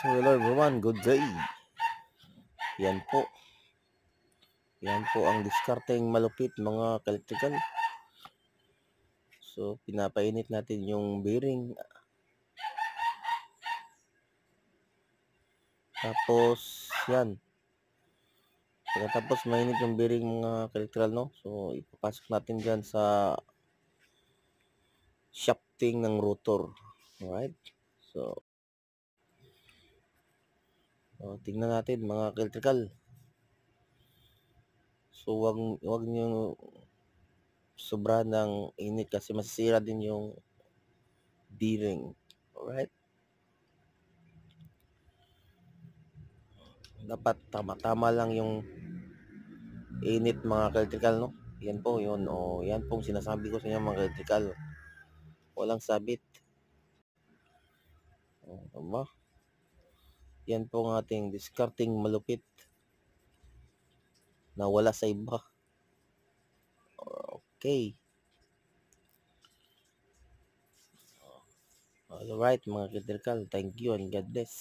Hello everyone, good day. Yan po. Yan po ang diskarteng malupit mga ka-electrical. So, pinapainit natin yung bearing. Tapos, yan. Pagkatapos mainit yung bearing mga ka-electrical, no? So, ipapasok natin dyan sa shafting ng rotor. Alright? So, tingnan natin mga ka-electrical. So, wag niyo sobra ng init kasi masisira din yung bearing. Alright? Dapat tama-tama lang yung init mga ka-electrical, no? Yan po yun. Yan pong sinasabi ko sa inyo mga ka-electrical. Walang sabit. Tama? Yan po ang ating discarding malupit na wala sa iba. Okay. Alright mga ka-electrical. Thank you and God bless.